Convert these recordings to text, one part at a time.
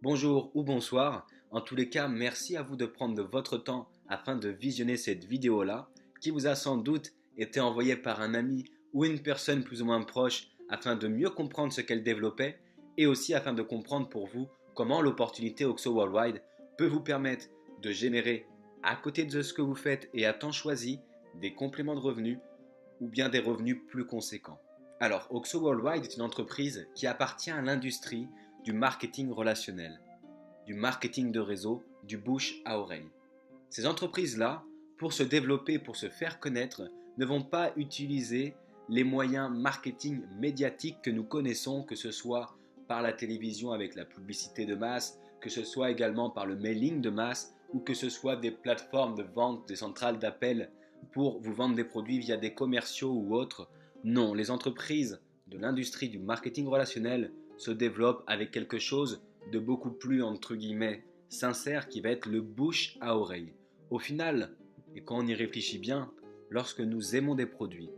Bonjour ou bonsoir, en tous les cas, merci à vous de prendre de votre temps afin de visionner cette vidéo-là, qui vous a sans doute été envoyée par un ami ou une personne plus ou moins proche afin de mieux comprendre ce qu'elle développait et aussi afin de comprendre pour vous comment l'opportunité OXO Worldwide peut vous permettre de générer, à côté de ce que vous faites et à temps choisi, des compléments de revenus ou bien des revenus plus conséquents. Alors, OXO Worldwide est une entreprise qui appartient à l'industrie du marketing relationnel, du marketing de réseau, du bouche à oreille. Ces entreprises-là, pour se développer, pour se faire connaître, ne vont pas utiliser les moyens marketing médiatiques que nous connaissons, que ce soit par la télévision avec la publicité de masse, que ce soit également par le mailing de masse, ou que ce soit des plateformes de vente, des centrales d'appel pour vous vendre des produits via des commerciaux ou autres. Non, les entreprises de l'industrie du marketing relationnel se développent avec quelque chose de beaucoup plus, entre guillemets, sincère qui va être le bouche à oreille. Au final, et quand on y réfléchit bien, lorsque nous aimons des produits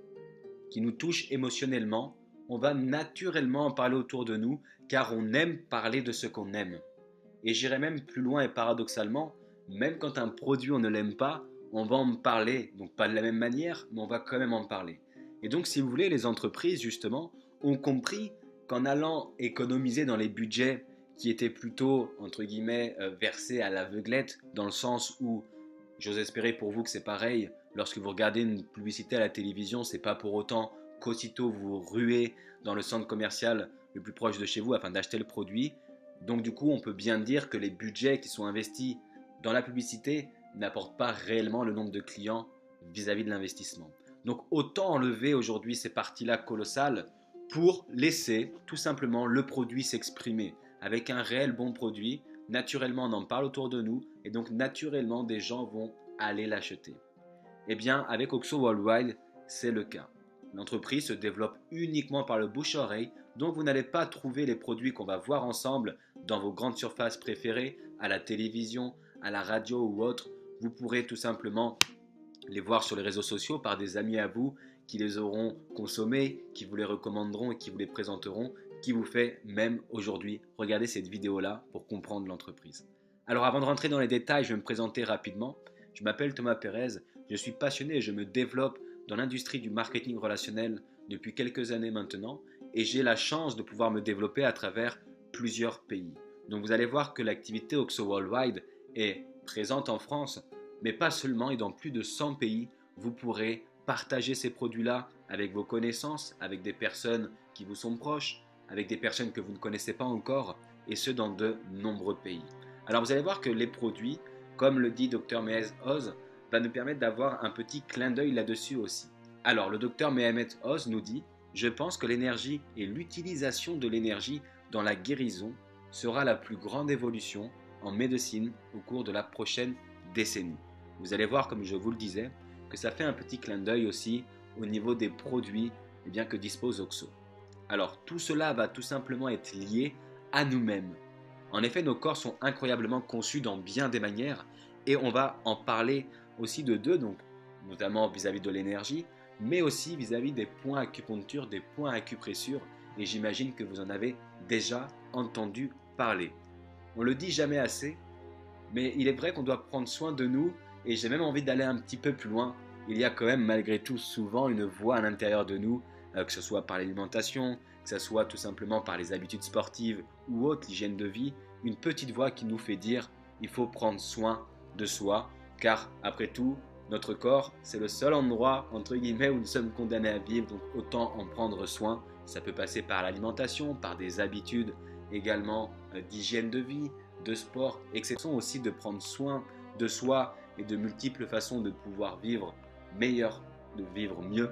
qui nous touchent émotionnellement, on va naturellement en parler autour de nous car on aime parler de ce qu'on aime. Et j'irai même plus loin et paradoxalement, même quand un produit on ne l'aime pas, on va en parler, donc pas de la même manière, mais on va quand même en parler. Et donc si vous voulez, les entreprises justement ont compris qu'en allant économiser dans les budgets qui étaient plutôt, entre guillemets, versés à l'aveuglette, dans le sens où, j'ose espérer pour vous que c'est pareil, lorsque vous regardez une publicité à la télévision, c'est pas pour autant qu'aussitôt vous ruez dans le centre commercial le plus proche de chez vous afin d'acheter le produit. Donc du coup, on peut bien dire que les budgets qui sont investis dans la publicité n'apportent pas réellement le nombre de clients vis-à-vis de l'investissement. Donc autant enlever aujourd'hui ces parties-là colossales pour laisser tout simplement le produit s'exprimer. Avec un réel bon produit, naturellement on en parle autour de nous et donc naturellement des gens vont aller l'acheter. Eh bien, avec OXO Worldwide, c'est le cas. L'entreprise se développe uniquement par le bouche-oreille, donc vous n'allez pas trouver les produits qu'on va voir ensemble dans vos grandes surfaces préférées, à la télévision, à la radio ou autre. Vous pourrez tout simplement les voir sur les réseaux sociaux par des amis à vous qui les auront consommés, qui vous les recommanderont et qui vous les présenteront, qui vous fait même aujourd'hui regarder cette vidéo-là pour comprendre l'entreprise. Alors avant de rentrer dans les détails, je vais me présenter rapidement. Je m'appelle Thomas Pérez, je suis passionné et je me développe dans l'industrie du marketing relationnel depuis quelques années maintenant et j'ai la chance de pouvoir me développer à travers plusieurs pays. Donc vous allez voir que l'activité OXO Worldwide est présente en France, mais pas seulement, et dans plus de 100 pays, vous pourrez partager ces produits-là avec vos connaissances, avec des personnes qui vous sont proches, avec des personnes que vous ne connaissez pas encore, et ce dans de nombreux pays. Alors vous allez voir que les produits, comme le dit Dr Mehez Oz, va nous permettre d'avoir un petit clin d'œil là-dessus aussi. Alors le Dr Mehez Oz nous dit: je pense que l'énergie et l'utilisation de l'énergie dans la guérison sera la plus grande évolution en médecine au cours de la prochaine décennie. Vous allez voir, comme je vous le disais, que ça fait un petit clin d'œil aussi au niveau des produits que dispose OXO. Alors tout cela va tout simplement être lié à nous-mêmes. En effet, nos corps sont incroyablement conçus dans bien des manières et on va en parler aussi de deux, donc notamment vis-à-vis de l'énergie, mais aussi vis-à-vis des points acupuncture, des points acupressure, et j'imagine que vous en avez déjà entendu parler. On le dit jamais assez, mais il est vrai qu'on doit prendre soin de nous et j'ai même envie d'aller un petit peu plus loin. Il y a quand même malgré tout souvent une voix à l'intérieur de nous, que ce soit par l'alimentation, que ce soit tout simplement par les habitudes sportives ou autre, l'hygiène de vie, une petite voix qui nous fait dire il faut prendre soin de soi, car après tout, notre corps, c'est le seul endroit, entre guillemets, où nous sommes condamnés à vivre, donc autant en prendre soin. Ça peut passer par l'alimentation, par des habitudes également d'hygiène de vie, de sport, etc. Aussi de prendre soin de soi et de multiples façons de pouvoir vivre meilleur, de vivre mieux.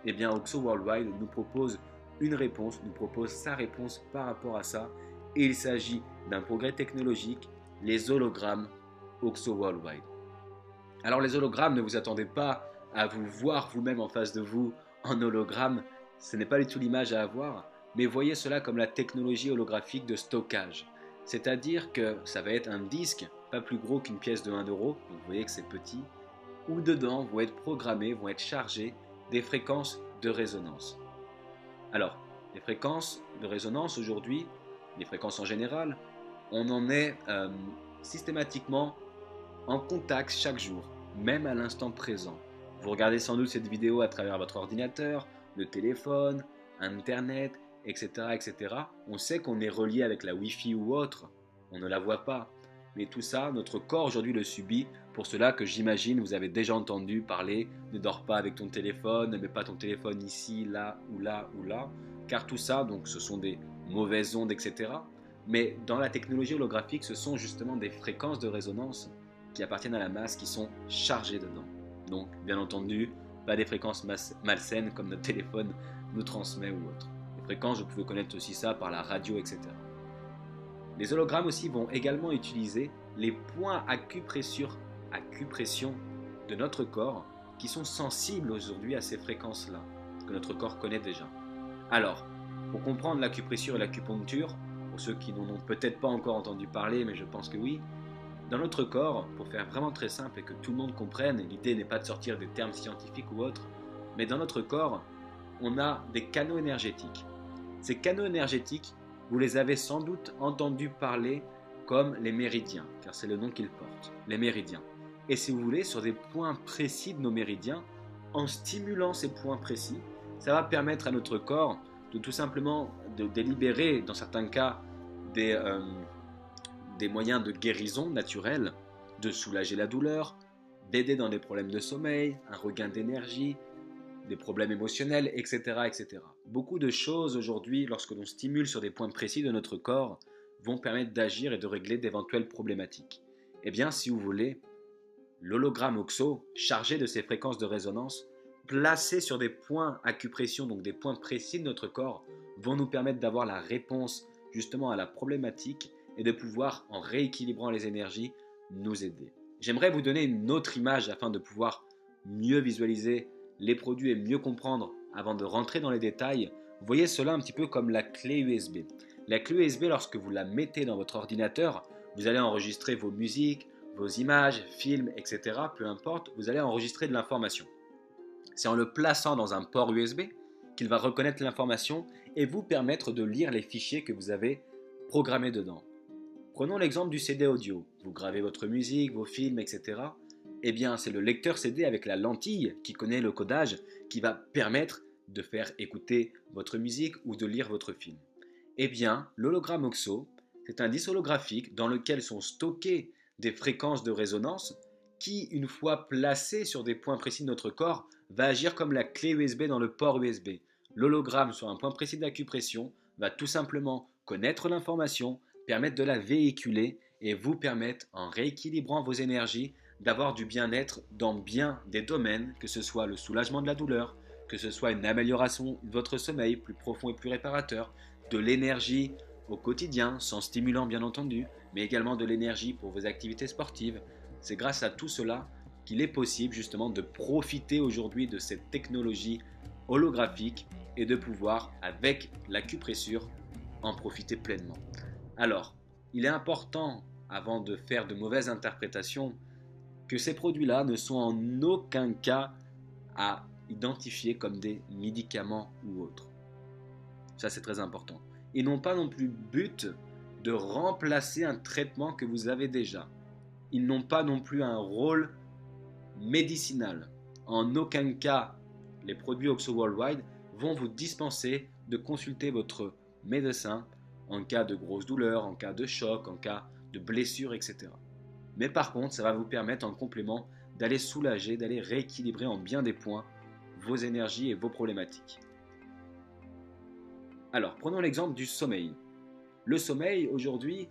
Eh bien, OXO Worldwide nous propose une réponse, nous propose sa réponse par rapport à ça. Et il s'agit d'un progrès technologique, les hologrammes OXO Worldwide. Alors les hologrammes, ne vous attendez pas à vous voir vous-même en face de vous en hologramme, ce n'est pas du tout l'image à avoir, mais voyez cela comme la technologie holographique de stockage. C'est-à-dire que ça va être un disque, pas plus gros qu'une pièce de 1 euro, donc vous voyez que c'est petit, où dedans vont être programmés, vont être chargés des fréquences de résonance. Alors, les fréquences de résonance aujourd'hui, les fréquences en général, on en est systématiquement en contact chaque jour, même à l'instant présent. Vous regardez sans doute cette vidéo à travers votre ordinateur, le téléphone, Internet, etc., etc. On sait qu'on est relié avec la Wi-Fi ou autre, on ne la voit pas. Mais tout ça, notre corps aujourd'hui le subit. Pour cela que j'imagine, vous avez déjà entendu parler, ne dors pas avec ton téléphone, ne mets pas ton téléphone ici, là ou là ou là. Car tout ça, donc ce sont des mauvaises ondes, etc. Mais dans la technologie holographique, ce sont justement des fréquences de résonance qui appartiennent à la masse qui sont chargées dedans. Donc, bien entendu, pas des fréquences malsaines comme notre téléphone nous transmet ou autre. Les fréquences, vous pouvez connaître aussi ça par la radio, etc. Les hologrammes aussi vont également utiliser les points acupression de notre corps qui sont sensibles aujourd'hui à ces fréquences-là, que notre corps connaît déjà. Alors, pour comprendre l'acupressure et l'acupuncture, pour ceux qui n'en ont peut-être pas encore entendu parler, mais je pense que oui, dans notre corps, pour faire vraiment très simple et que tout le monde comprenne, l'idée n'est pas de sortir des termes scientifiques ou autres, mais dans notre corps, on a des canaux énergétiques. Ces canaux énergétiques, vous les avez sans doute entendu parler comme les méridiens, car c'est le nom qu'ils portent, les méridiens. Et si vous voulez, sur des points précis de nos méridiens, en stimulant ces points précis, ça va permettre à notre corps de tout simplement de délibérer, dans certains cas, des moyens de guérison naturelle, de soulager la douleur, d'aider dans des problèmes de sommeil, un regain d'énergie, des problèmes émotionnels, etc., etc. Beaucoup de choses aujourd'hui, lorsque l'on stimule sur des points précis de notre corps, vont permettre d'agir et de régler d'éventuelles problématiques. Eh bien, si vous voulez, l'hologramme OXO, chargé de ces fréquences de résonance, placé sur des points acupression, donc des points précis de notre corps, vont nous permettre d'avoir la réponse justement à la problématique et de pouvoir, en rééquilibrant les énergies, nous aider. J'aimerais vous donner une autre image afin de pouvoir mieux visualiser les produits et mieux comprendre avant de rentrer dans les détails. Voyez cela un petit peu comme la clé USB. La clé USB, lorsque vous la mettez dans votre ordinateur, vous allez enregistrer vos musiques, vos images, films, etc. Peu importe, vous allez enregistrer de l'information. C'est en le plaçant dans un port USB qu'il va reconnaître l'information et vous permettre de lire les fichiers que vous avez programmés dedans. Prenons l'exemple du CD audio. Vous gravez votre musique, vos films, etc. Eh bien, c'est le lecteur CD avec la lentille qui connaît le codage qui va permettre de faire écouter votre musique ou de lire votre film. Eh bien, l'hologramme OXO, c'est un disque holographique dans lequel sont stockées des fréquences de résonance qui, une fois placées sur des points précis de notre corps, va agir comme la clé USB dans le port USB. L'hologramme sur un point précis d'acupression va tout simplement connaître l'information, permettre de la véhiculer et vous permettre, en rééquilibrant vos énergies, d'avoir du bien-être dans bien des domaines, que ce soit le soulagement de la douleur, que ce soit une amélioration de votre sommeil plus profond et plus réparateur, de l'énergie au quotidien, sans stimulant bien entendu, mais également de l'énergie pour vos activités sportives. C'est grâce à tout cela qu'il est possible justement de profiter aujourd'hui de cette technologie holographique et de pouvoir, avec l'acupressure, en profiter pleinement. Alors, il est important, avant de faire de mauvaises interprétations, que ces produits-là ne sont en aucun cas à identifier comme des médicaments ou autres. Ça, c'est très important. Ils n'ont pas non plus but de remplacer un traitement que vous avez déjà. Ils n'ont pas non plus un rôle médicinal. En aucun cas, les produits Oxo Worldwide vont vous dispenser de consulter votre médecin en cas de grosse douleur, en cas de choc, en cas de blessure, etc. Mais par contre, ça va vous permettre en complément d'aller soulager, d'aller rééquilibrer en bien des points vos énergies et vos problématiques. Alors, prenons l'exemple du sommeil. Le sommeil, aujourd'hui,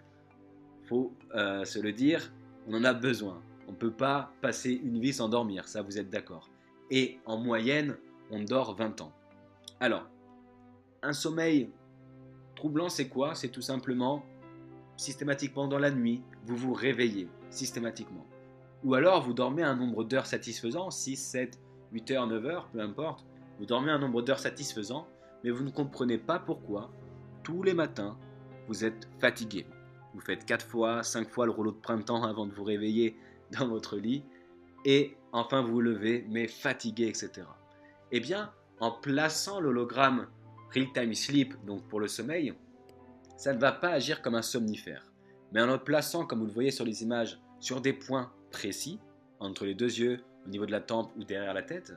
il faut se le dire, on en a besoin. On ne peut pas passer une vie sans dormir, ça vous êtes d'accord. Et en moyenne, on dort 20 ans. Alors, un sommeil troublant, c'est quoi? C'est tout simplement, systématiquement dans la nuit, vous vous réveillez, systématiquement. Ou alors, vous dormez un nombre d'heures satisfaisant, 6, 7, 8 heures, 9 heures, peu importe. Vous dormez un nombre d'heures satisfaisant, mais vous ne comprenez pas pourquoi, tous les matins, vous êtes fatigué. Vous faites 4 fois, 5 fois le rouleau de printemps avant de vous réveiller dans votre lit, et enfin vous vous levez, mais fatigué, etc. Eh bien, en plaçant l'hologramme Real Time Sleep, donc pour le sommeil, ça ne va pas agir comme un somnifère. Mais en le plaçant, comme vous le voyez sur les images, sur des points précis, entre les deux yeux, au niveau de la tempe ou derrière la tête,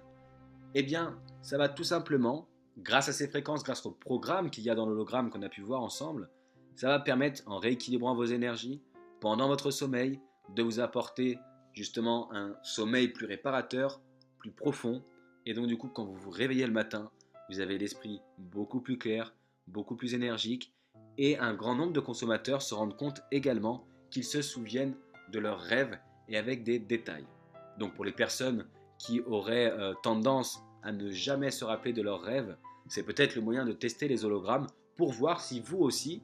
eh bien, ça va tout simplement, grâce à ces fréquences, grâce au programme qu'il y a dans l'hologramme qu'on a pu voir ensemble, ça va permettre, en rééquilibrant vos énergies, pendant votre sommeil, de vous apporter justement un sommeil plus réparateur, plus profond. Et donc du coup, quand vous vous réveillez le matin, vous avez l'esprit beaucoup plus clair, beaucoup plus énergique. Et un grand nombre de consommateurs se rendent compte également qu'ils se souviennent de leurs rêves et avec des détails. Donc pour les personnes qui auraient tendance à ne jamais se rappeler de leurs rêves, c'est peut-être le moyen de tester les hologrammes pour voir si vous aussi,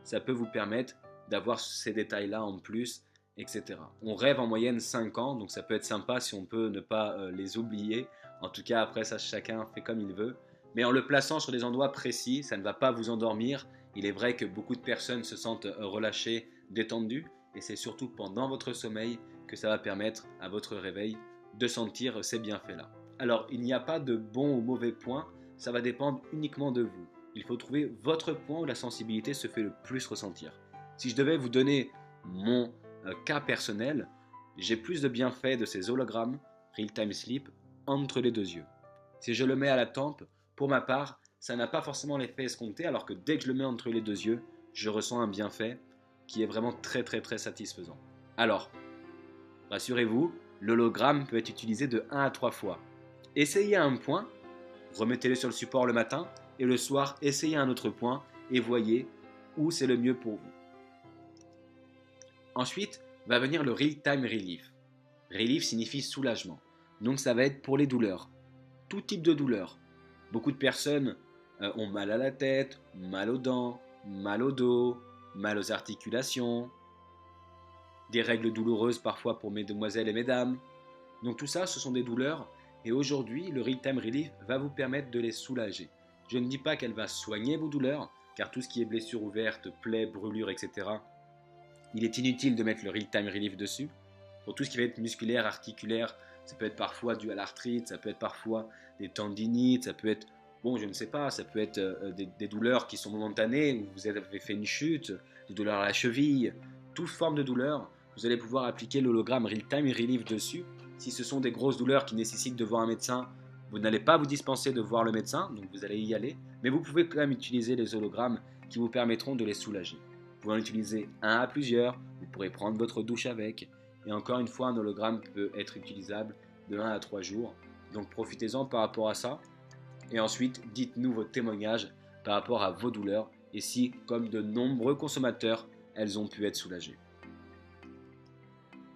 ça peut vous permettre d'avoir ces détails-là en plus, etc. On rêve en moyenne 5 ans, donc ça peut être sympa si on peut ne pas les oublier. En tout cas, après ça, chacun fait comme il veut. Mais en le plaçant sur des endroits précis, ça ne va pas vous endormir. Il est vrai que beaucoup de personnes se sentent relâchées, détendues, et c'est surtout pendant votre sommeil que ça va permettre à votre réveil de sentir ces bienfaits-là. Alors, il n'y a pas de bon ou mauvais point, ça va dépendre uniquement de vous. Il faut trouver votre point où la sensibilité se fait le plus ressentir. Si je devais vous donner mon cas personnel, j'ai plus de bienfaits de ces hologrammes Real Time Sleep entre les deux yeux. Si je le mets à la tempe, pour ma part, ça n'a pas forcément l'effet escompté, alors que dès que je le mets entre les deux yeux, je ressens un bienfait qui est vraiment très satisfaisant. Alors, rassurez-vous, l'hologramme peut être utilisé de 1 à 3 fois. Essayez à un point, remettez-le sur le support le matin, et le soir, essayez un autre point et voyez où c'est le mieux pour vous. Ensuite, va venir le Real Time Relief. Relief signifie soulagement. Donc ça va être pour les douleurs. Tout type de douleur. Beaucoup de personnes ont mal à la tête, mal aux dents, mal au dos, mal aux articulations, des règles douloureuses parfois pour mesdemoiselles et mesdames. Donc tout ça, ce sont des douleurs. Et aujourd'hui, le Real Time Relief va vous permettre de les soulager. Je ne dis pas qu'elle va soigner vos douleurs, car tout ce qui est blessure ouverte, plaies, brûlures, etc., il est inutile de mettre le Real Time Relief dessus. Pour tout ce qui va être musculaire, articulaire, ça peut être parfois dû à l'arthrite, ça peut être parfois des tendinites, ça peut être, bon, je ne sais pas, ça peut être des douleurs qui sont momentanées, où vous avez fait une chute, des douleurs à la cheville, toute forme de douleur, vous allez pouvoir appliquer l'hologramme Real Time Relief dessus. Si ce sont des grosses douleurs qui nécessitent de voir un médecin, vous n'allez pas vous dispenser de voir le médecin, donc vous allez y aller, mais vous pouvez quand même utiliser les hologrammes qui vous permettront de les soulager. Vous pouvez en utiliser un à plusieurs, vous pourrez prendre votre douche avec, et encore une fois, un hologramme peut être utilisable de 1 à 3 jours, donc profitez-en par rapport à ça, et ensuite dites-nous votre témoignage par rapport à vos douleurs, et si, comme de nombreux consommateurs, elles ont pu être soulagées.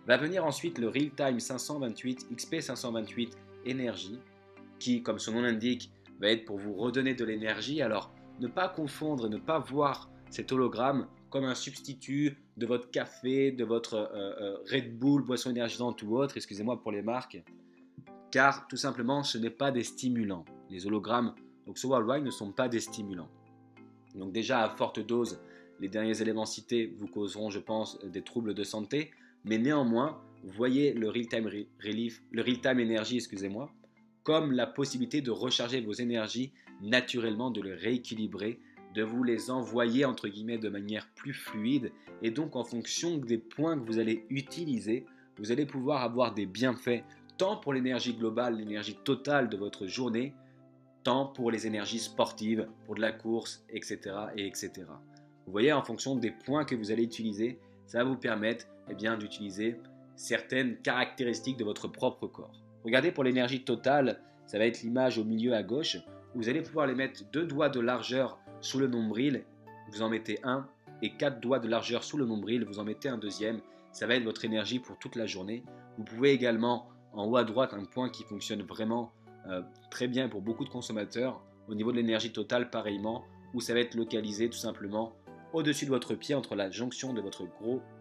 Va venir ensuite le Real Time 528 XP 528 Énergie, qui, comme son nom l'indique, va être pour vous redonner de l'énergie. Alors, ne pas confondre, ne pas voir cet hologramme comme un substitut de votre café, de votre Red Bull, boisson énergisante ou autre, excusez-moi pour les marques, car tout simplement, ce n'est pas des stimulants. Les hologrammes Oxo Worldwide ne sont pas des stimulants. Donc déjà, à forte dose, les derniers éléments cités vous causeront, je pense, des troubles de santé, mais néanmoins, voyez le Real Time Relief, le Real Time Energy, excusez-moi, comme la possibilité de recharger vos énergies naturellement, de les rééquilibrer, de vous les envoyer entre guillemets de manière plus fluide, et donc en fonction des points que vous allez utiliser, vous allez pouvoir avoir des bienfaits tant pour l'énergie globale, l'énergie totale de votre journée, tant pour les énergies sportives, pour de la course, etc. etc. Vous voyez, en fonction des points que vous allez utiliser, ça va vous permettre d'utiliser certaines caractéristiques de votre propre corps. Regardez pour l'énergie totale, ça va être l'image au milieu à gauche. Vous allez pouvoir les mettre 2 doigts de largeur sous le nombril, vous en mettez un, et 4 doigts de largeur sous le nombril, vous en mettez un deuxième. Ça va être votre énergie pour toute la journée. Vous pouvez également, en haut à droite, un point qui fonctionne vraiment très bien pour beaucoup de consommateurs, au niveau de l'énergie totale pareillement, où ça va être localisé tout simplement au-dessus de votre pied, entre la jonction de votre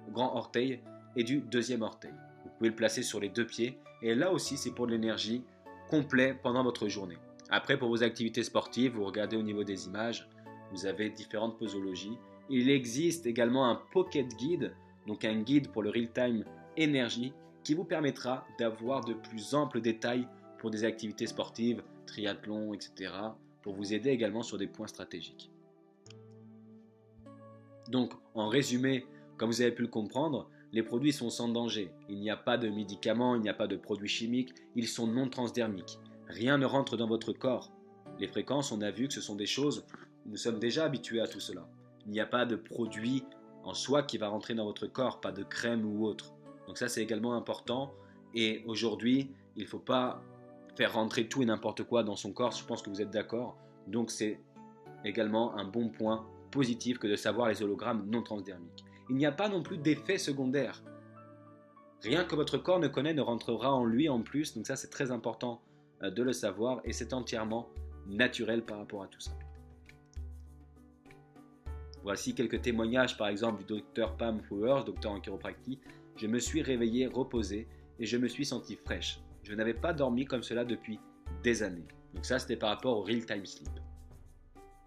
grand orteil et du deuxième orteil. Vous pouvez le placer sur les 2 pieds, et là aussi c'est pour de l'énergie complète pendant votre journée. Après, pour vos activités sportives, vous regardez au niveau des images, vous avez différentes posologies. Il existe également un pocket guide, donc un guide pour le real-time énergie, qui vous permettra d'avoir de plus amples détails pour des activités sportives, triathlon, etc., pour vous aider également sur des points stratégiques. Donc, en résumé, Comme vous avez pu le comprendre, les produits sont sans danger. Il n'y a pas de médicaments, il n'y a pas de produits chimiques, ils sont non transdermiques. Rien ne rentre dans votre corps. Les fréquences, on a vu que ce sont des choses, nous sommes déjà habitués à tout cela. Il n'y a pas de produit en soi qui va rentrer dans votre corps, pas de crème ou autre. Donc ça, c'est également important. Et aujourd'hui, il ne faut pas faire rentrer tout et n'importe quoi dans son corps. Je pense que vous êtes d'accord. Donc c'est également un bon point positif que de savoir les hologrammes non transdermiques. Il n'y a pas non plus d'effet secondaire. Rien que votre corps ne connaît ne rentrera en lui en plus. Donc ça, c'est très important de le savoir. Et c'est entièrement naturel par rapport à tout ça. Voici quelques témoignages par exemple du docteur Pam Flowers, docteur en chiropractie. Je me suis réveillé, reposé et je me suis senti fraîche. Je n'avais pas dormi comme cela depuis des années. Donc ça, c'était par rapport au Real Time Sleep.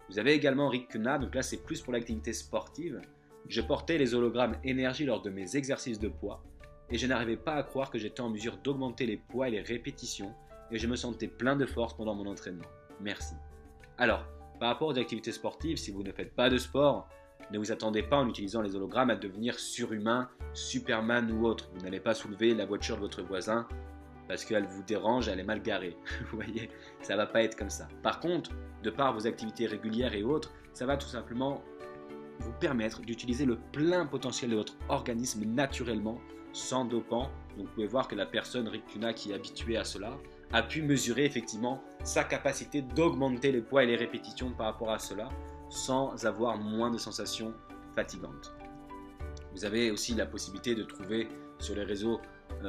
Vous avez également Rick Kuna, donc là c'est plus pour l'activité sportive. Je portais les hologrammes énergie lors de mes exercices de poids et je n'arrivais pas à croire que j'étais en mesure d'augmenter les poids et les répétitions et je me sentais plein de force pendant mon entraînement. Merci. Alors, par rapport aux activités sportives, si vous ne faites pas de sport, ne vous attendez pas en utilisant les hologrammes à devenir surhumain, Superman ou autre. Vous n'allez pas soulever la voiture de votre voisin parce qu'elle vous dérange, elle est mal garée. Vous voyez, ça ne va pas être comme ça. Par contre, de par vos activités régulières et autres, ça va tout simplement vous permettre d'utiliser le plein potentiel de votre organisme naturellement, sans dopant. Donc vous pouvez voir que la personne Rick Kuna qui est habituée à cela a pu mesurer effectivement sa capacité d'augmenter les poids et les répétitions par rapport à cela sans avoir moins de sensations fatigantes. Vous avez aussi la possibilité de trouver sur les réseaux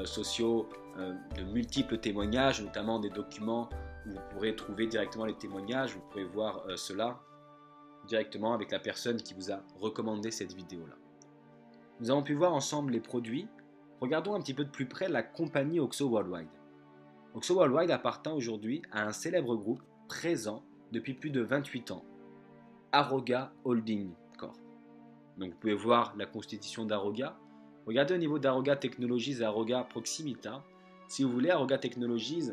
sociaux de multiples témoignages, notamment des documents où vous pourrez trouver directement les témoignages, vous pourrez voir cela directement avec la personne qui vous a recommandé cette vidéo-là. Nous avons pu voir ensemble les produits. Regardons un petit peu de plus près la compagnie Oxo Worldwide. Oxo Worldwide appartient aujourd'hui à un célèbre groupe présent depuis plus de 28 ans, Aroga Holding Corp. Donc vous pouvez voir la constitution d'Aroga. Regardez au niveau d'Aroga Technologies et Aroga Proximita. Si vous voulez, Aroga Technologies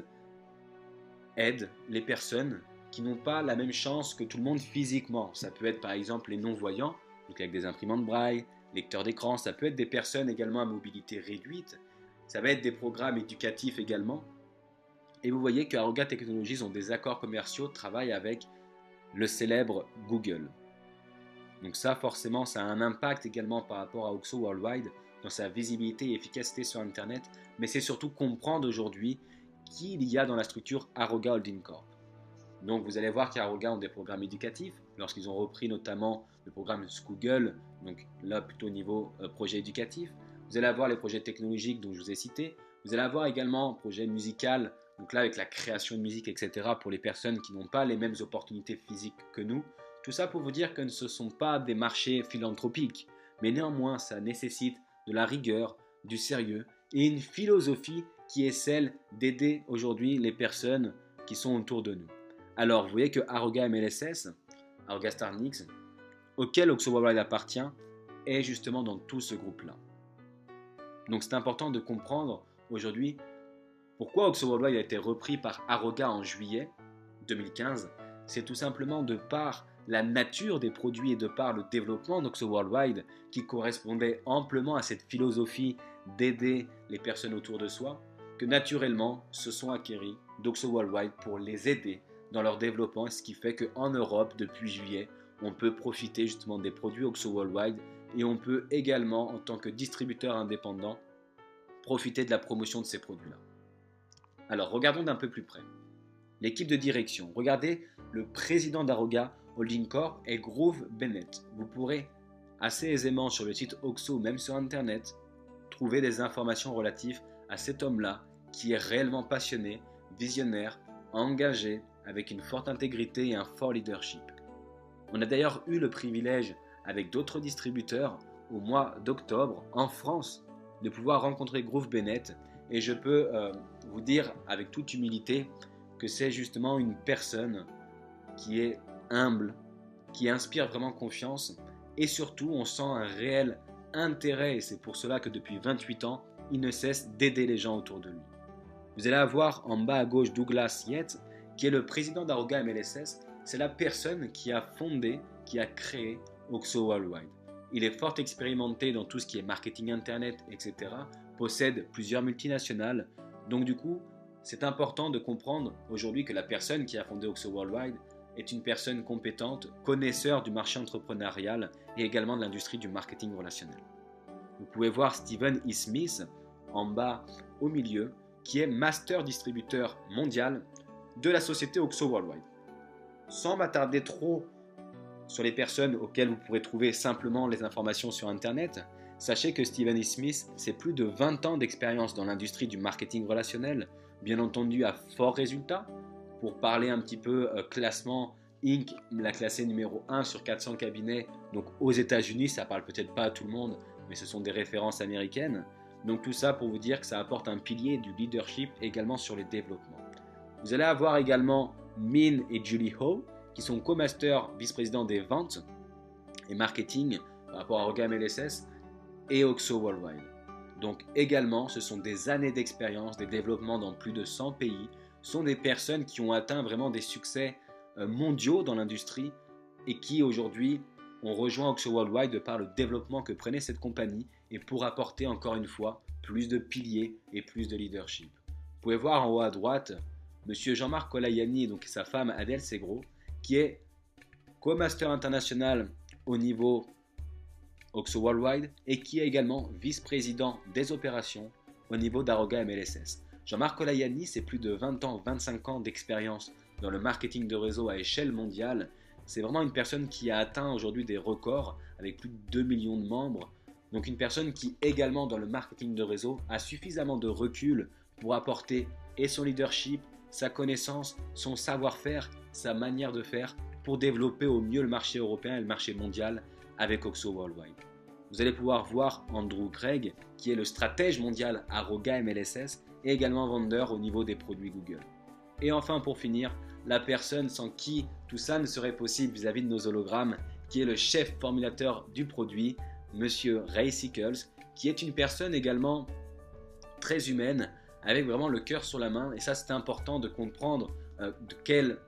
aide les personnes qui n'ont pas la même chance que tout le monde physiquement. Ça peut être par exemple les non-voyants, donc avec des imprimantes braille, lecteurs d'écran, ça peut être des personnes également à mobilité réduite, ça va être des programmes éducatifs également. Et vous voyez qu'Aroga Technologies ont des accords commerciaux, travaillent avec le célèbre Google. Donc ça, forcément, ça a un impact également par rapport à Oxo Worldwide dans sa visibilité et efficacité sur Internet, mais c'est surtout comprendre aujourd'hui qui il y a dans la structure Aroga Holding Corp. Donc vous allez voir qu'Aroga ont des programmes éducatifs, lorsqu'ils ont repris notamment le programme Google, donc là plutôt au niveau projet éducatif. Vous allez avoir les projets technologiques dont je vous ai cité. Vous allez avoir également un projet musical, donc là avec la création de musique, etc. pour les personnes qui n'ont pas les mêmes opportunités physiques que nous. Tout ça pour vous dire que ce ne sont pas des marchés philanthropiques, mais néanmoins ça nécessite de la rigueur, du sérieux et une philosophie qui est celle d'aider aujourd'hui les personnes qui sont autour de nous. Alors vous voyez que Aroga MLSS, Aroga Starnix, auquel Oxo Worldwide appartient, est justement dans tout ce groupe-là. Donc c'est important de comprendre aujourd'hui pourquoi Oxo Worldwide a été repris par Aroga en juillet 2015. C'est tout simplement de par la nature des produits et de par le développement d'Oxo Worldwide qui correspondait amplement à cette philosophie d'aider les personnes autour de soi, que naturellement se sont acquéris d'Oxo Worldwide pour les aider dans leur développement, ce qui fait qu'en Europe, depuis juillet, on peut profiter justement des produits Oxo Worldwide et on peut également, en tant que distributeur indépendant, profiter de la promotion de ces produits-là. Alors, regardons d'un peu plus près. L'équipe de direction. Regardez, le président d'Aroga Holding Corp est Groove Bennett. Vous pourrez assez aisément sur le site Oxo, même sur Internet, trouver des informations relatives à cet homme-là qui est réellement passionné, visionnaire, engagé, avec une forte intégrité et un fort leadership. On a d'ailleurs eu le privilège, avec d'autres distributeurs, au mois d'octobre, en France, de pouvoir rencontrer Groove Bennett, et je peux vous dire avec toute humilité que c'est justement une personne qui est humble, qui inspire vraiment confiance, et surtout on sent un réel intérêt, et c'est pour cela que depuis 28 ans, il ne cesse d'aider les gens autour de lui. Vous allez avoir en bas à gauche Douglas Yates, qui est le président d'Aroga MLSS. C'est la personne qui a fondé, qui a créé Oxo Worldwide. Il est fort expérimenté dans tout ce qui est marketing internet, etc. Possède plusieurs multinationales. Donc du coup, c'est important de comprendre aujourd'hui que la personne qui a fondé Oxo Worldwide est une personne compétente, connaisseur du marché entrepreneurial et également de l'industrie du marketing relationnel. Vous pouvez voir Stephen E. Smith en bas au milieu, qui est master distributeur mondial de la société Oxo Worldwide. Sans m'attarder trop sur les personnes auxquelles vous pourrez trouver simplement les informations sur Internet, sachez que Stephen E. Smith, c'est plus de 20 ans d'expérience dans l'industrie du marketing relationnel, bien entendu à fort résultat. Pour parler un petit peu classement, Inc. l'a classé numéro 1 sur 400 cabinets, donc aux États-Unis, ça parle peut-être pas à tout le monde, mais ce sont des références américaines. Donc tout ça pour vous dire que ça apporte un pilier du leadership également sur les développements. Vous allez avoir également Min et Julie Ho, qui sont co-masters vice-présidents des ventes et marketing par rapport à Roga MLSS et Oxo Worldwide. Donc également, ce sont des années d'expérience, des développements dans plus de 100 pays. Ce sont des personnes qui ont atteint vraiment des succès mondiaux dans l'industrie et qui aujourd'hui ont rejoint Oxo Worldwide de par le développement que prenait cette compagnie et pour apporter encore une fois plus de piliers et plus de leadership. Vous pouvez voir en haut à droite Monsieur Jean-Marc Colayani et sa femme Adèle Segro, qui est co-master international au niveau Oxo Worldwide et qui est également vice-président des opérations au niveau d'Aroga MLSS. Jean-Marc Colayani, c'est plus de 20 ans, 25 ans d'expérience dans le marketing de réseau à échelle mondiale. C'est vraiment une personne qui a atteint aujourd'hui des records avec plus de 2 millions de membres. Donc une personne qui également dans le marketing de réseau a suffisamment de recul pour apporter et son leadership, sa connaissance, son savoir-faire, sa manière de faire pour développer au mieux le marché européen et le marché mondial avec Oxo Worldwide. Vous allez pouvoir voir Andrew Craig, qui est le stratège mondial à Roga MLSS et également vendeur au niveau des produits Google. Et enfin pour finir, la personne sans qui tout ça ne serait possible vis-à-vis de nos hologrammes, qui est le chef formulateur du produit, Monsieur Ray Sickles, qui est une personne également très humaine, avec vraiment le cœur sur la main. Et ça, c'est important de comprendre de quelle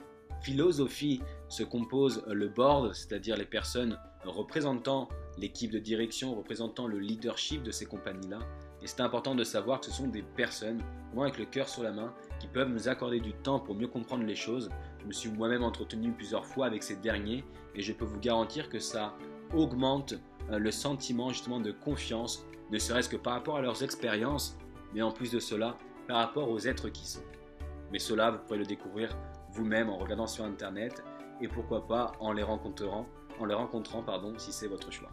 philosophie se compose le board, c'est-à-dire les personnes représentant l'équipe de direction, représentant le leadership de ces compagnies-là. Et c'est important de savoir que ce sont des personnes, vraiment avec le cœur sur la main, qui peuvent nous accorder du temps pour mieux comprendre les choses. Je me suis moi-même entretenu plusieurs fois avec ces derniers et je peux vous garantir que ça augmente le sentiment justement de confiance, ne serait-ce que par rapport à leurs expériences, mais en plus de cela, par rapport aux êtres qui sont. Mais cela, vous pourrez le découvrir vous-même en regardant sur Internet et pourquoi pas en les rencontrant, si c'est votre choix.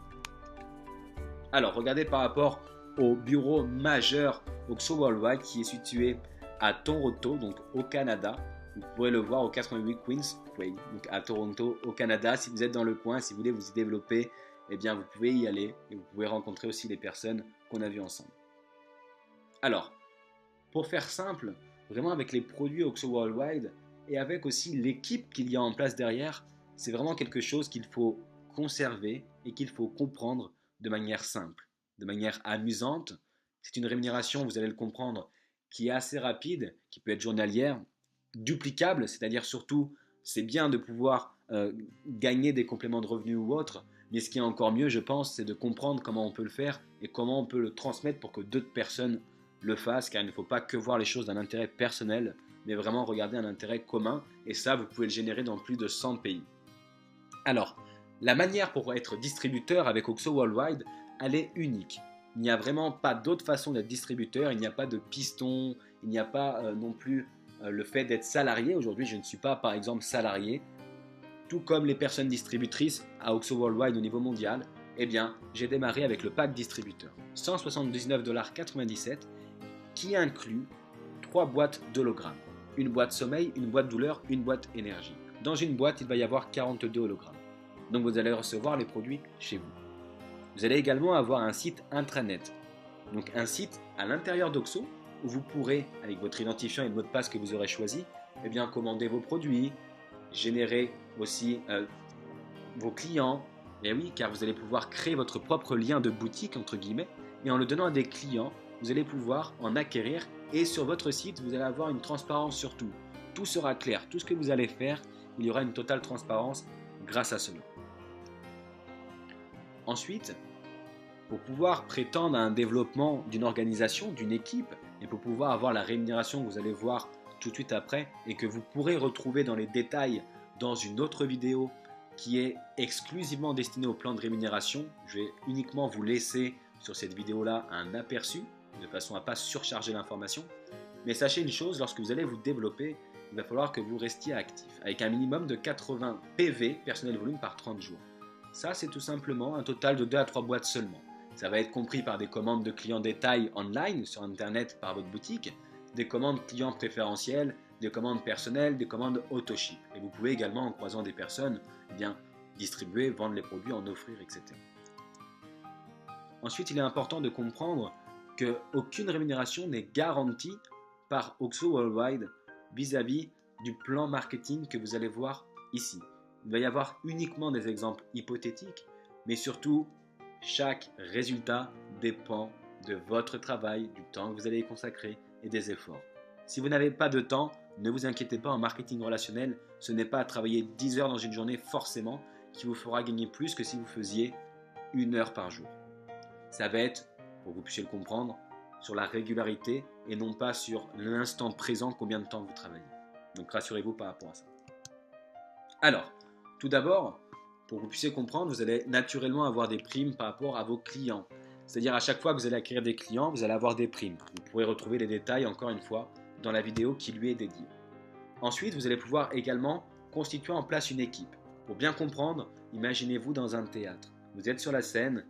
Alors, regardez par rapport au bureau majeur Oxo Worldwide qui est situé à Toronto, donc au Canada. Vous pourrez le voir au 88 Queens Way, donc à Toronto, au Canada. Si vous êtes dans le coin, si vous voulez vous y développer, eh bien vous pouvez y aller et vous pouvez rencontrer aussi les personnes qu'on a vues ensemble. Alors, pour faire simple, vraiment avec les produits Oxo Worldwide et avec aussi l'équipe qu'il y a en place derrière, c'est vraiment quelque chose qu'il faut conserver et qu'il faut comprendre de manière simple, de manière amusante. C'est une rémunération, vous allez le comprendre, qui est assez rapide, qui peut être journalière, duplicable, c'est-à-dire surtout, c'est bien de pouvoir gagner des compléments de revenus ou autres, mais ce qui est encore mieux, je pense, c'est de comprendre comment on peut le faire et comment on peut le transmettre pour que d'autres personnes le fassent, car il ne faut pas que voir les choses d'un intérêt personnel, mais vraiment regarder un intérêt commun, et ça, vous pouvez le générer dans plus de 100 pays. Alors, la manière pour être distributeur avec Oxo Worldwide, elle est unique. Il n'y a vraiment pas d'autre façon d'être distributeur, il n'y a pas de piston, il n'y a pas non plus le fait d'être salarié. Aujourd'hui, je ne suis pas, par exemple, salarié. Tout comme les personnes distributrices à Oxo Worldwide au niveau mondial, eh bien, j'ai démarré avec le pack distributeur. 179,97 $, qui inclut 3 boîtes d'hologrammes. Une boîte sommeil, une boîte douleur, une boîte énergie. Dans une boîte, il va y avoir 42 hologrammes. Donc vous allez recevoir les produits chez vous. Vous allez également avoir un site intranet. Donc un site à l'intérieur d'Oxo où vous pourrez, avec votre identifiant et le mot de passe que vous aurez choisi, eh bien, commander vos produits, générer aussi vos clients. Et oui, car vous allez pouvoir créer votre propre lien de boutique, entre guillemets, et en le donnant à des clients, vous allez pouvoir en acquérir. Et sur votre site, vous allez avoir une transparence sur tout. Tout sera clair, tout ce que vous allez faire, il y aura une totale transparence grâce à cela. Ensuite, pour pouvoir prétendre à un développement d'une organisation, d'une équipe, et pour pouvoir avoir la rémunération que vous allez voir tout de suite après, et que vous pourrez retrouver dans les détails dans une autre vidéo qui est exclusivement destinée au plan de rémunération, je vais uniquement vous laisser sur cette vidéo-là un aperçu, de façon à ne pas surcharger l'information. Mais sachez une chose, lorsque vous allez vous développer, il va falloir que vous restiez actif, avec un minimum de 80 PV, personnel volume, par 30 jours. Ça, c'est tout simplement un total de 2 à 3 boîtes seulement. Ça va être compris par des commandes de clients détail online, sur Internet, par votre boutique, des commandes clients préférentielles, des commandes personnelles, des commandes auto-ship. Et vous pouvez également, en croisant des personnes, distribuer, vendre les produits, en offrir, etc. Ensuite, il est important de comprendre qu'aucune rémunération n'est garantie par OXO Worldwide vis-à-vis du plan marketing que vous allez voir ici. Il va y avoir uniquement des exemples hypothétiques, mais surtout, chaque résultat dépend de votre travail, du temps que vous allez y consacrer et des efforts. Si vous n'avez pas de temps, ne vous inquiétez pas, en marketing relationnel, ce n'est pas à travailler 10 heures dans une journée forcément qui vous fera gagner plus que si vous faisiez 1 heure par jour. Ça va être, pour que vous puissiez le comprendre, sur la régularité et non pas sur l'instant présent, combien de temps vous travaillez. Donc rassurez-vous par rapport à ça. Alors, tout d'abord, pour que vous puissiez comprendre, vous allez naturellement avoir des primes par rapport à vos clients. C'est-à-dire à chaque fois que vous allez acquérir des clients, vous allez avoir des primes. Vous pourrez retrouver les détails, encore une fois, dans la vidéo qui lui est dédiée. Ensuite, vous allez pouvoir également constituer en place une équipe. Pour bien comprendre, imaginez-vous dans un théâtre. Vous êtes sur la scène,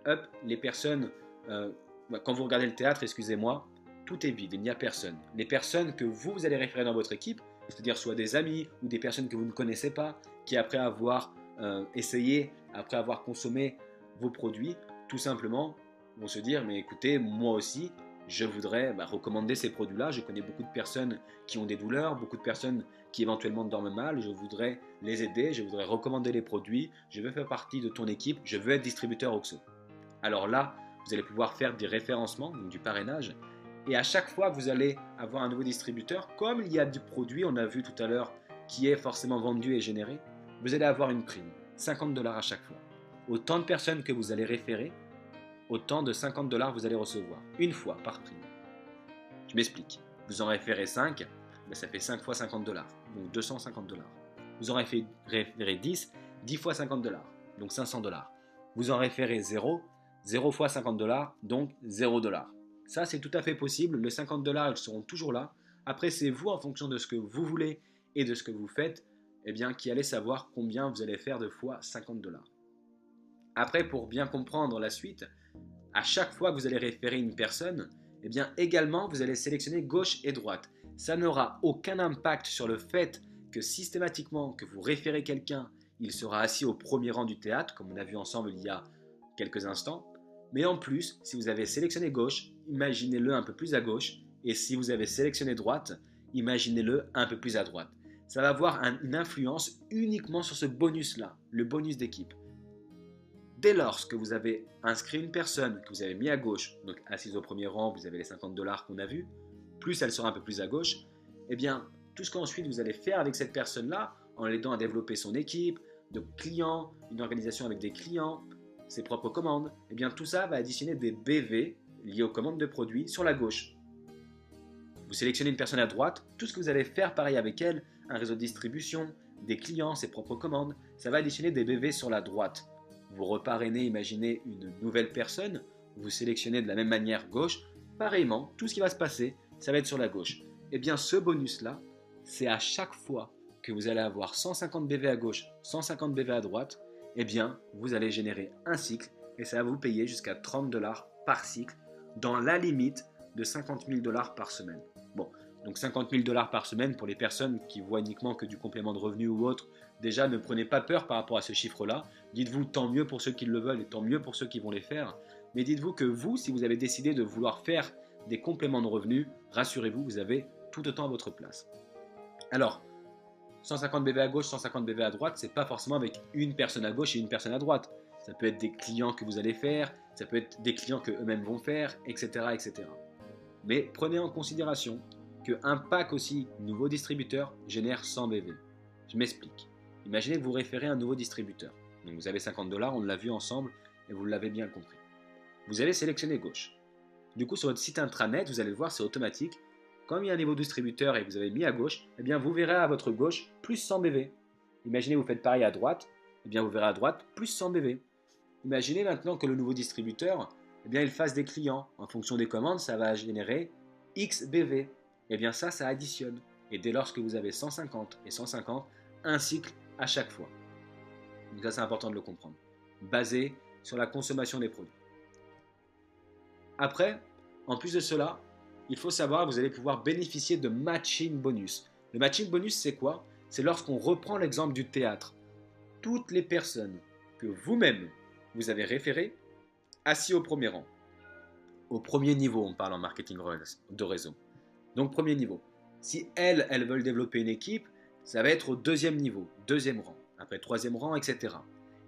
hop, les personnes, quand vous regardez le théâtre, excusez-moi, tout est vide, il n'y a personne. Les personnes que vous allez référer dans votre équipe, c'est-à-dire soit des amis ou des personnes que vous ne connaissez pas, qui après avoir essayé, après avoir consommé vos produits, tout simplement vont se dire, mais écoutez, moi aussi, je voudrais recommander ces produits-là. Je connais beaucoup de personnes qui ont des douleurs, beaucoup de personnes qui éventuellement dorment mal. Je voudrais les aider, je voudrais recommander les produits. Je veux faire partie de ton équipe, je veux être distributeur OXO. Alors là, vous allez pouvoir faire des référencements, donc du parrainage. Et à chaque fois que vous allez avoir un nouveau distributeur, comme il y a du produit, on a vu tout à l'heure, qui est forcément vendu et généré, vous allez avoir une prime, 50 $ à chaque fois. Autant de personnes que vous allez référer, autant de 50 $ vous allez recevoir, une fois par prime. Je m'explique. Vous en référez 5, ça fait 5 fois 50 $, donc 250 $. Vous en référez 10, 10 fois 50 $, donc 500 $. Vous en référez 0, 0 fois 50 $, donc 0 $. Ça, c'est tout à fait possible. Les 50 $, ils seront toujours là. Après, c'est vous, en fonction de ce que vous voulez et de ce que vous faites, qui allez savoir combien vous allez faire de fois 50 $. Après, pour bien comprendre la suite, à chaque fois que vous allez référer une personne, également, vous allez sélectionner gauche et droite. Ça n'aura aucun impact sur le fait que systématiquement, que vous référez quelqu'un, il sera assis au premier rang du théâtre, comme on a vu ensemble il y a quelques instants. Mais en plus, si vous avez sélectionné gauche, imaginez-le un peu plus à gauche. Et si vous avez sélectionné droite, imaginez-le un peu plus à droite. Ça va avoir une influence uniquement sur ce bonus-là, le bonus d'équipe. Dès lors que vous avez inscrit une personne, que vous avez mis à gauche, donc assise au premier rang, vous avez les 50 $ qu'on a vus, plus elle sera un peu plus à gauche, tout ce qu'ensuite vous allez faire avec cette personne-là, en l'aidant à développer son équipe, de clients, une organisation avec des clients, ses propres commandes, tout ça va additionner des BV liés aux commandes de produits sur la gauche. Vous sélectionnez une personne à droite, tout ce que vous allez faire pareil avec elle, un réseau de distribution, des clients, ses propres commandes, ça va additionner des BV sur la droite. Vous reparrainez, imaginez une nouvelle personne, vous sélectionnez de la même manière gauche, pareillement, tout ce qui va se passer, ça va être sur la gauche. Ce bonus-là, c'est à chaque fois que vous allez avoir 150 BV à gauche, 150 BV à droite, vous allez générer un cycle et ça va vous payer jusqu'à 30 $ par cycle dans la limite de 50 000 $ par semaine. Bon, donc 50 000 $ par semaine pour les personnes qui voient uniquement que du complément de revenu ou autre. Déjà, ne prenez pas peur par rapport à ce chiffre-là. Dites-vous tant mieux pour ceux qui le veulent et tant mieux pour ceux qui vont les faire. Mais dites-vous que vous, si vous avez décidé de vouloir faire des compléments de revenus, rassurez-vous, vous avez tout autant à votre place. Alors, 150 BV à gauche, 150 BV à droite, c'est pas forcément avec une personne à gauche et une personne à droite. Ça peut être des clients que vous allez faire, ça peut être des clients que eux-mêmes vont faire, etc., etc. Mais prenez en considération qu'un pack aussi nouveau distributeur génère 100 BV. Je m'explique. Imaginez que vous référez un nouveau distributeur. Donc vous avez 50 $, on l'a vu ensemble, et vous l'avez bien compris. Vous avez sélectionné gauche. Du coup, sur votre site intranet, vous allez le voir, c'est automatique. Comme il y a un niveau distributeur et que vous avez mis à gauche, eh bien vous verrez à votre gauche plus 100 BV. Imaginez vous faites pareil à droite, eh bien vous verrez à droite plus 100 BV. Imaginez maintenant que le nouveau distributeur, eh bien il fasse des clients. En fonction des commandes, ça va générer X BV. Eh bien ça additionne. Et dès lors que vous avez 150 et 150, un cycle à chaque fois. Donc ça c'est important de le comprendre. Basé sur la consommation des produits. Après, en plus de cela, il faut savoir que vous allez pouvoir bénéficier de matching bonus. Le matching bonus, c'est quoi? C'est lorsqu'on reprend l'exemple du théâtre. Toutes les personnes que vous-même vous avez référées, assis au premier rang. Au premier niveau, on parle en marketing de réseau. Donc premier niveau. Si elles veulent développer une équipe, ça va être au deuxième niveau, deuxième rang, après troisième rang, etc.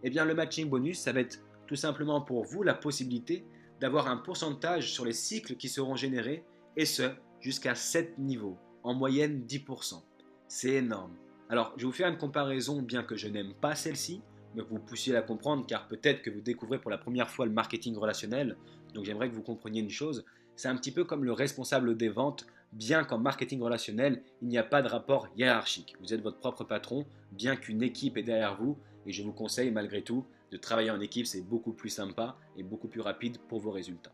Eh bien le matching bonus, ça va être tout simplement pour vous la possibilité d'avoir un pourcentage sur les cycles qui seront générés, et ce, jusqu'à 7 niveaux, en moyenne 10%. C'est énorme. Alors, je vais vous faire une comparaison, bien que je n'aime pas celle-ci, mais que vous puissiez la comprendre, car peut-être que vous découvrez pour la première fois le marketing relationnel, donc j'aimerais que vous compreniez une chose, c'est un petit peu comme le responsable des ventes, bien qu'en marketing relationnel, il n'y a pas de rapport hiérarchique. Vous êtes votre propre patron, bien qu'une équipe est derrière vous, et je vous conseille malgré tout de travailler en équipe, c'est beaucoup plus sympa et beaucoup plus rapide pour vos résultats.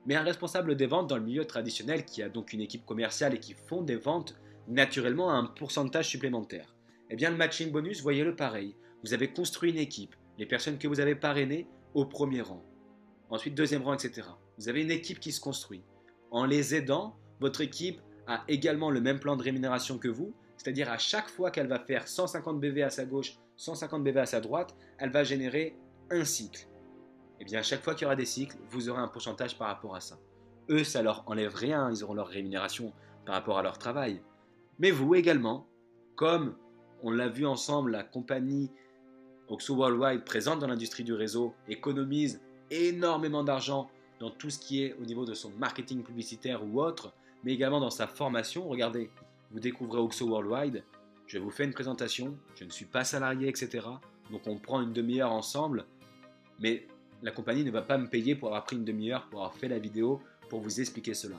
Mais un responsable des ventes dans le milieu traditionnel, qui a donc une équipe commerciale et qui font des ventes, naturellement a un pourcentage supplémentaire. Eh bien le matching bonus, voyez-le pareil. Vous avez construit une équipe, les personnes que vous avez parrainées au premier rang, ensuite deuxième rang, etc. Vous avez une équipe qui se construit. En les aidant, votre équipe a également le même plan de rémunération que vous, c'est-à-dire à chaque fois qu'elle va faire 150 BV à sa gauche, 150 BV à sa droite, elle va générer un cycle. Et bien à chaque fois qu'il y aura des cycles, vous aurez un pourcentage par rapport à ça. Eux, ça leur enlève rien, ils auront leur rémunération par rapport à leur travail. Mais vous également, comme on l'a vu ensemble, la compagnie Oxo Worldwide, présente dans l'industrie du réseau, économise énormément d'argent dans tout ce qui est au niveau de son marketing publicitaire ou autre, mais également dans sa formation. Regardez, vous découvrez Oxo Worldwide, je vous fais une présentation, je ne suis pas salarié, etc. Donc on prend une demi-heure ensemble, mais la compagnie ne va pas me payer pour avoir pris une demi-heure, pour avoir fait la vidéo, pour vous expliquer cela.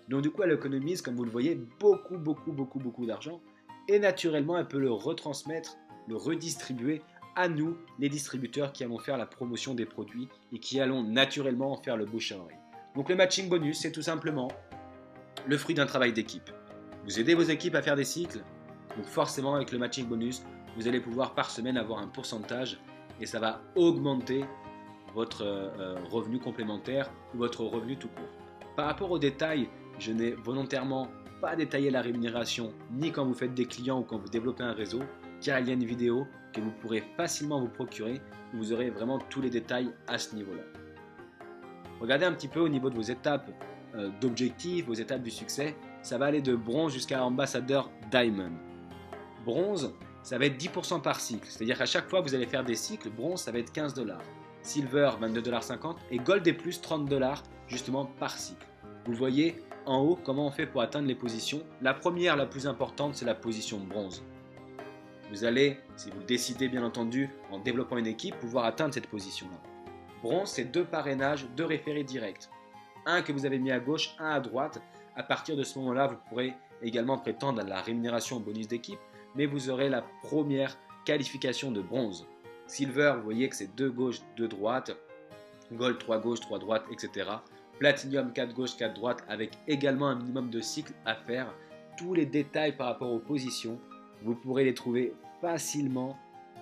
Donc du coup, elle économise, comme vous le voyez, beaucoup d'argent, et naturellement, elle peut le retransmettre, le redistribuer à nous, les distributeurs qui allons faire la promotion des produits et qui allons naturellement en faire le bouche à oreille. Donc le matching bonus, c'est tout simplement le fruit d'un travail d'équipe. Vous aidez vos équipes à faire des cycles, donc forcément avec le matching bonus, vous allez pouvoir par semaine avoir un pourcentage et ça va augmenter votre revenu complémentaire ou votre revenu tout court. Par rapport aux détails, je n'ai volontairement pas détaillé la rémunération ni quand vous faites des clients ou quand vous développez un réseau, car il y a une vidéo que vous pourrez facilement vous procurer où vous aurez vraiment tous les détails à ce niveau-là. Regardez un petit peu au niveau de vos étapes d'objectifs, vos étapes du succès, ça va aller de bronze jusqu'à ambassadeur diamond. Bronze, ça va être 10% par cycle, c'est-à-dire qu'à chaque fois que vous allez faire des cycles, bronze ça va être 15$, silver 22,50$ et gold est plus 30$ justement par cycle. Vous voyez en haut comment on fait pour atteindre les positions. La première, la plus importante, c'est la position bronze. Vous allez, si vous le décidez bien entendu, en développant une équipe, pouvoir atteindre cette position-là. Bronze, c'est 2 parrainages, 2 référés directs. Un que vous avez mis à gauche, un à droite. À partir de ce moment-là, vous pourrez également prétendre à la rémunération au bonus d'équipe, mais vous aurez la première qualification de bronze. Silver, vous voyez que c'est 2 gauche, 2 droite. Gold, 3 gauche, 3 droite, etc. Platinum, 4 gauche, 4 droite, avec également un minimum de cycles à faire. Tous les détails par rapport aux positions, vous pourrez les trouver facilement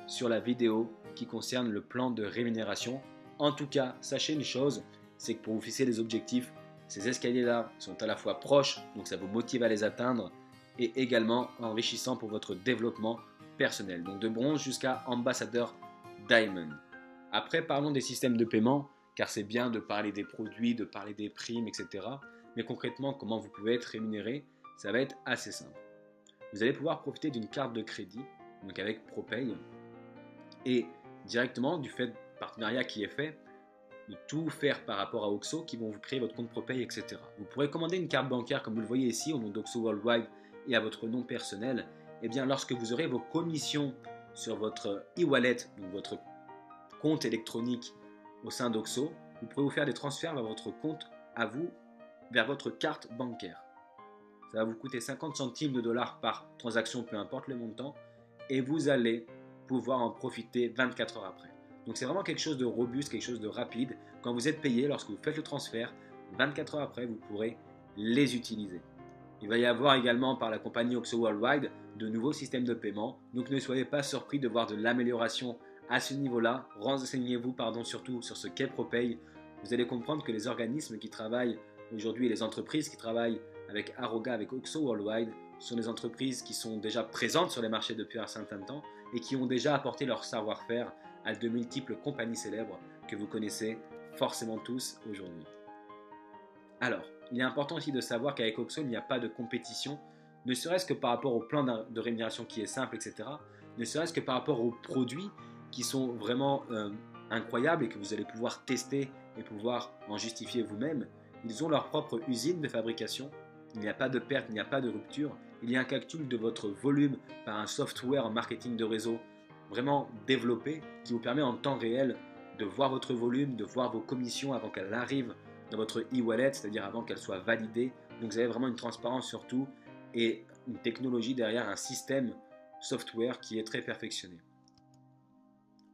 sur la vidéo qui concerne le plan de rémunération. En tout cas, sachez une chose, c'est que pour vous fixer des objectifs, ces escaliers-là sont à la fois proches, donc ça vous motive à les atteindre, et également enrichissants pour votre développement personnel. Donc de bronze jusqu'à ambassadeur diamond. Après, parlons des systèmes de paiement, car c'est bien de parler des produits, de parler des primes, etc. Mais concrètement, comment vous pouvez être rémunéré, ça va être assez simple. Vous allez pouvoir profiter d'une carte de crédit, donc avec ProPay, et directement du fait du partenariat qui est fait, de tout faire par rapport à Oxo qui vont vous créer votre compte ProPay, etc. Vous pourrez commander une carte bancaire comme vous le voyez ici au nom d'Oxo Worldwide et à votre nom personnel. Et bien lorsque vous aurez vos commissions sur votre e-wallet, donc votre compte électronique au sein d'Oxo, vous pourrez vous faire des transferts vers votre compte à vous, vers votre carte bancaire. Ça va vous coûter 50 centimes de dollars par transaction, peu importe le montant, et vous allez pouvoir en profiter 24 heures après. Donc c'est vraiment quelque chose de robuste, quelque chose de rapide. Quand vous êtes payé, lorsque vous faites le transfert, 24 heures après, vous pourrez les utiliser. Il va y avoir également par la compagnie Oxo Worldwide de nouveaux systèmes de paiement, donc ne soyez pas surpris de voir de l'amélioration à ce niveau-là. Renseignez-vous surtout sur ce qu'est ProPay. Vous allez comprendre que les organismes qui travaillent aujourd'hui et les entreprises qui travaillent avec Aroga, avec Oxo Worldwide, sont des entreprises qui sont déjà présentes sur les marchés depuis un certain temps et qui ont déjà apporté leur savoir-faire à de multiples compagnies célèbres que vous connaissez forcément tous aujourd'hui. Alors, il est important aussi de savoir qu'avec Oxo, il n'y a pas de compétition, ne serait-ce que par rapport au plan de rémunération qui est simple, etc. Ne serait-ce que par rapport aux produits qui sont vraiment incroyables et que vous allez pouvoir tester et pouvoir en justifier vous-même. Ils ont leur propre usine de fabrication. Il n'y a pas de perte, il n'y a pas de rupture. Il y a un calcul de votre volume par un software en marketing de réseau vraiment développé qui vous permet en temps réel de voir votre volume, de voir vos commissions avant qu'elles arrivent dans votre e-wallet, c'est-à-dire avant qu'elles soient validées. Donc vous avez vraiment une transparence sur tout et une technologie derrière un système software qui est très perfectionné.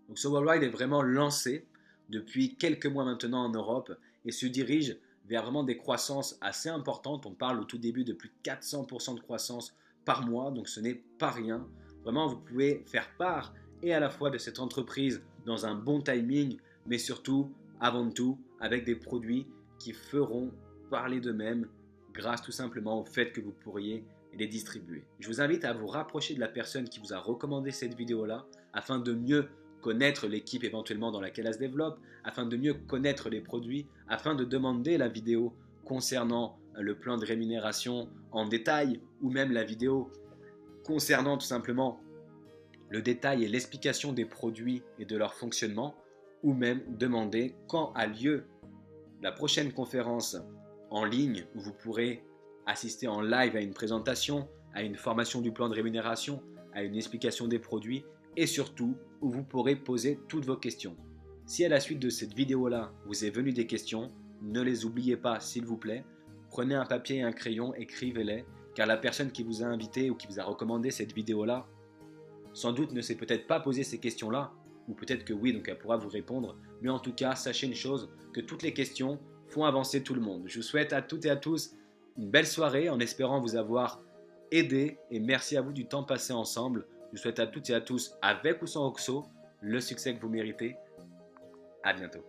Donc ce Worldwide est vraiment lancé depuis quelques mois maintenant en Europe et se dirige vers vraiment des croissances assez importantes. On parle au tout début de plus de 400% de croissance par mois, donc ce n'est pas rien. Vraiment, vous pouvez faire part et à la fois de cette entreprise dans un bon timing, mais surtout, avant tout, avec des produits qui feront parler d'eux-mêmes grâce tout simplement au fait que vous pourriez les distribuer. Je vous invite à vous rapprocher de la personne qui vous a recommandé cette vidéo-là afin de mieux connaître l'équipe éventuellement dans laquelle elle se développe, afin de mieux connaître les produits, afin de demander la vidéo concernant le plan de rémunération en détail ou même la vidéo concernant tout simplement le détail et l'explication des produits et de leur fonctionnement, ou même demander quand a lieu la prochaine conférence en ligne où vous pourrez assister en live à une présentation, à une formation du plan de rémunération, à une explication des produits et surtout où vous pourrez poser toutes vos questions. Si à la suite de cette vidéo-là, vous est venu des questions, ne les oubliez pas s'il vous plaît. Prenez un papier et un crayon, écrivez-les, car la personne qui vous a invité ou qui vous a recommandé cette vidéo-là, sans doute ne s'est peut-être pas posé ces questions-là, ou peut-être que oui, donc elle pourra vous répondre. Mais en tout cas, sachez une chose, que toutes les questions font avancer tout le monde. Je vous souhaite à toutes et à tous une belle soirée en espérant vous avoir aidé et merci à vous du temps passé ensemble. Je vous souhaite à toutes et à tous, avec ou sans Oxo, le succès que vous méritez. À bientôt.